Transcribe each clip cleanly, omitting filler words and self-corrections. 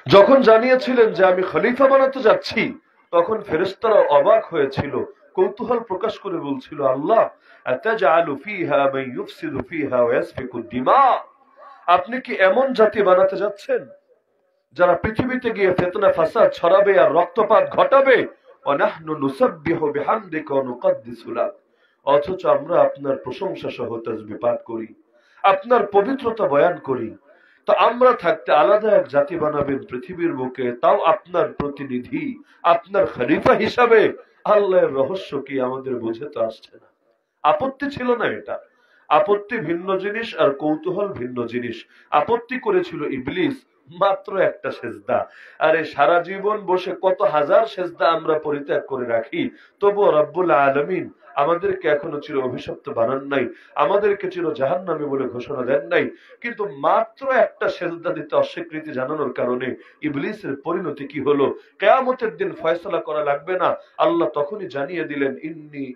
যখন জানিয়েছিলেন যে আমি খলিফা বানাতে যাচ্ছি, তখন ফেরেশতারা অবাক হয়েছিল, কৌতূহল প্রকাশ করে বলছিল, আল্লাহ আতাজআলু ফীহা মান ইউফসিদু ফীহা ওয়া ইয়াসফিকু দিমা, আপনি কি এমন জাতি বানাতে যাচ্ছেন যারা পৃথিবীতে গিয়ে ফিতনা ফাসাদ ছড়াবে আর রক্তপাত ঘটাবে? ওয়া নাহনু নুসাব্বিহু বিহামদিকা ওয়া নুকদ্দিসু লাক, অথচ আমরা আপনার প্রশংসা সহ তাসবিহ পাঠ করি, আপনার পবিত্রতা বয়ান করি। তো আমরা থাকতে আলাদা এক জাতি বানাবেন পৃথিবীর বুকে, তাও আপনার প্রতিনিধি, আপনার খলিফা হিসাবে? আল্লাহর রহস্য কি আমাদের বুঝে তো আসছে না। আপত্তি ছিল না এটা। আপত্তি ভিন্ন জিনিস আর কৌতূহল ভিন্ন জিনিস। আপত্তি করেছিল ইবলিস মাত্র একটা সেজদা। আরে সারা জীবন বসে কত হাজার সেজদা আমরা পরিত্যাগ করে রাখি, তবুও রব্বুল আলামিন আমাদেরকে এখনো চির অভিশপ্ত বানান নাই, আমাদেরকে চির জাহান্নামী বলে ঘোষণা দেন নাই। কিন্তু মাত্র একটা সেজদা দিতে অস্বীকৃতি জানানোর কারণে ইবলিসের পরিণতি কি হলো? কিয়ামতের দিন ফয়সালা করা লাগবে না, আল্লাহ তখনই জানিয়ে দিলেন, ইন্নী,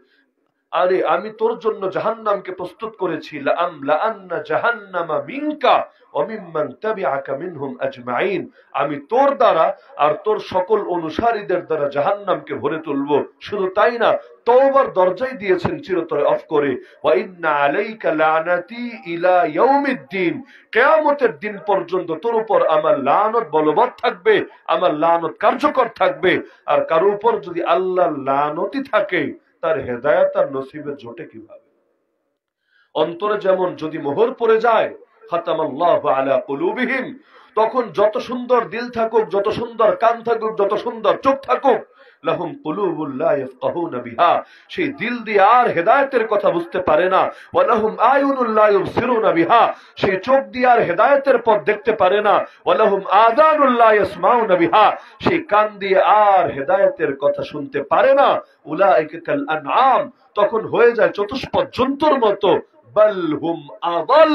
আরে আমি তোর জন্য জাহান্নামকে প্রস্তুত করেছি, লাআমলাআন্না জাহান্নামা মিনকা ওয়া মিম্মান তাবিআকা মিনহুম আজমাইন, আমি তোর দ্বারা আর তোর সকল অনুসারীদের দ্বারা জাহান্নামকে ভরে তুলবো। শুধু তাই না, তওবার দরজাই দিয়েছেন চিরতরে অফ করে, ওয়া ইন্না আলাইকা লানাতি ইলা ইয়াউমিদ্দিন, কিয়ামতের দিন পর্যন্ত তোর উপর আমার লানত বলবৎ থাকবে, আমার লানত কার্যকর থাকবে। আর কারো উপর যদি আল্লাহর লানতই থাকে, তার হেদায়েত আর নসিবে জোটে কিভাবে? অন্তরে যেমন যদি মোহর পড়ে যায়, খাতামাল্লাহু আলা কুলুবিহিম, তখন যত সুন্দর দিল থাকুক, যত সুন্দর কান থাকুক, যত সুন্দর চোখ থাকুক, লাহুম কুলুবুল লা ইয়াফকাহুনা বিহা, সেই দিল দিয়ে আর হেদায়েতের কথা বুঝতে পারে না। ওয়া লাহুম আয়ুনুল লা ইউবসিরুনা বিহা, সেই চোখ দিয়ে আর হেদায়েতের পথ দেখতে পারে না। ওয়া লাহুম আযানুল লা ইয়াসমাউনা বিহা, সেই কান দিয়ে আর হেদায়েতের কথা শুনতে পারে না। উলাইকা কাল আনআম, তখন হয়ে যায় চতুষ্পদ জন্তুর মতো। বাল হুম আদাল,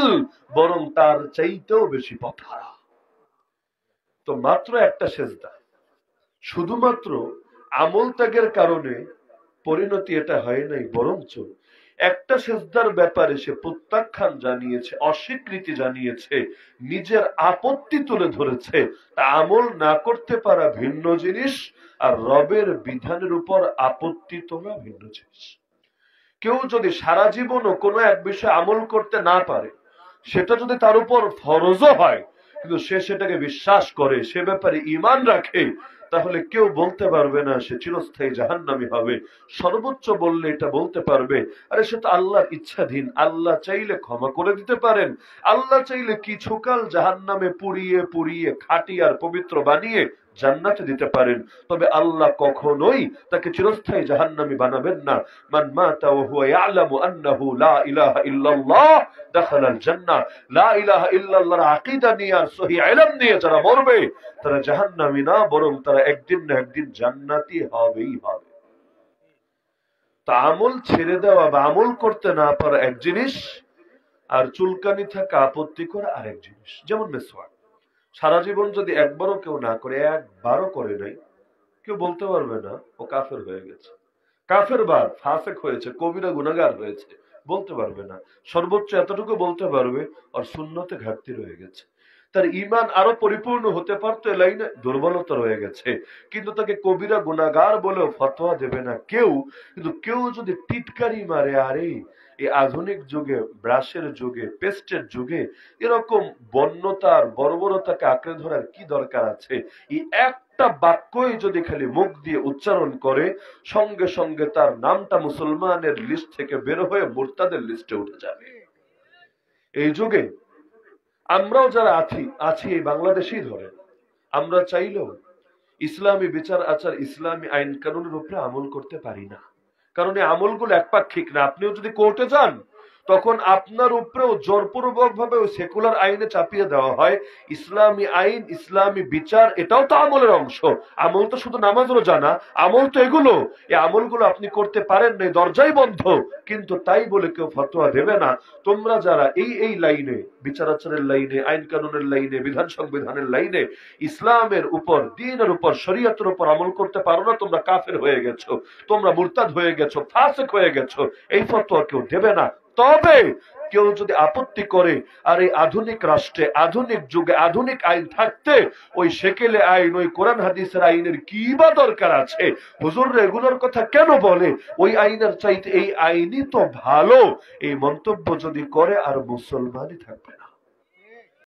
বরং তার চাইতেও বেশি পথহারা। তো মাত্র একটা সেজদা, শুধুমাত্র আমল ত্যাগের কারণে পরিণতি এটা হয় নাই, বরঞ্চ একটা সেজদার ব্যাপারে সে প্রত্যাখ্যান জানিয়েছে, অস্বীকৃতি জানিয়েছে, নিজের আপত্তি তুলে ধরেছে। তা আমল না করতে পারা ভিন্ন জিনিস, আর রবের বিধানের উপর আপত্তি তোলা ভিন্ন জিনিস। কেউ যদি সারা জীবনও কোনো এক বিষয়ে আমল করতে না পারে, সেটা যদি তার উপর ফরজও হয়, কিন্তু সে সেটাকে বিশ্বাস করে, সে ব্যাপারে ঈমান রাখে, তাহলে কেউ বলতে পারবে না সে চিরস্থায়ী জাহান্নামী হবে। সর্বোচ্চ বললে এটা বলতে পারবে, আরে সে তো আল্লাহর ইচ্ছাধীন, আল্লাহ চাইলে ক্ষমা করে দিতে পারেন, আল্লাহ চাইলে কিছুকাল জাহান্নামে পুড়িয়ে পুড়িয়ে খাঁটি আর পবিত্র বানিয়ে জান্নাতে দিতে পারেন। তবে আল্লাহ কখনোই তাকে চিরস্থায়ী জাহান্নামী বানাবেন না। মান মাতা ওয়া হুয়া ইয়ালামু আন্নাহু লা ইলাহা ইল্লাল্লাহ দাখালাল জান্নাহ, লা ইলাহা ইল্লাল্লাহর আকীদা নিয়ে আর সহিহ ইলম নিয়ে যারা মরবে, তারা জাহান্নামী না, বরং তারা একদিন না একদিন জান্নাতি হবেই হবে। তা আমল ছেড়ে দেওয়া বা আমল করতে না পারা এক জিনিস, আর চুলকানি থাকা, আপত্তি করা আরেক জিনিস। যেমন মেসওয়াক, সারা জীবন যদি একবারও কেউ না করে, একবারও করে নাই, কেউ বলতে পারবে না ও কাফের হয়ে গেছে, কাফের বা ফাসেক হয়েছে, কবিরা গুনাহগার হয়েছে, বলতে পারবে না। সর্বোচ্চ এতটুকু বলতে পারবে আর সুন্নতে ঘাটতি রয়ে গেছে, তার ঈমান আরো পরিপূর্ণ হতে পারতো, এ লাইনে দুর্বলতা রয়ে গেছে। কিন্তু তাকে কবিরা গুনাহগার বলেও ফতোয়া দেবে না কেউ। কিন্তু কেউ যদি টিটকারি মারে, আরে এই আধুনিক যুগে, ব্রাশের যুগে, পেস্টের যুগে এরকম বন্যতার বর্বরতাকে আঁকড়ে ধরার কি দরকার আছে? এই একটা বাক্যই যদি খালি মুখ দিয়ে উচ্চারণ করে, সঙ্গে সঙ্গে তার নামটা মুসলমানের লিস্ট থেকে বের হয়ে মুরতাদের লিস্টে উঠে যাবে। এই যুগে আমরাও যারা আছি এই বাংলাদেশেই ধরেন, আমরা চাইলেও ইসলামী বিচার আচার, ইসলামী আইন কানুনের উপরে আমল করতে পারি না। কারণ এই আমলগুলো একপাক্ষিক না। আপনিও যদি কোর্টে যান, তখন আপনার উপরেও জোরপূর্বক ভাবে ওই সেকুলার আইনে চাপিয়ে দেওয়া হয় ইসলামী আইন, ইসলামী বিচার, এটাও তো আমলের অংশ। আমল তো শুধু নামাজ রোজা না, আমল তো এগুলো। এই আমলগুলো আপনি করতে পারেন না, দরজাই বন্ধ। কিন্তু তাই বলে কেউ ফতোয়া দেবে না তোমরা যারা এই লাইনে, বিচার আচারের লাইনে, আইন কানুনের লাইনে, বিধান সংবিধানের লাইনে ইসলামের উপর, দ্বীনের উপর, শরীয়তের উপর আমল করতে পারো না, তোমরা কাফের হয়ে গেছো, তোমরা মুরতাদ হয়ে গেছো, ফাসিক হয়ে গেছো, এই ফতোয়া কেউ দেবে না। তবে কেউ যদি আপত্তি করে, আর এই আধুনিক রাষ্ট্রে, আধুনিক যুগে, আধুনিক আইন থাকতে ওই সেকেলে আইন, ওই কোরআন হাদিসের আইনের কি বা দরকার আছে? হুজুর এগুলোর কথা কেন বলে? ওই আইনের চাইতে এই আইনই তো ভালো। এই মন্তব্য যদি করে আর মুসলমানই থাকবে না।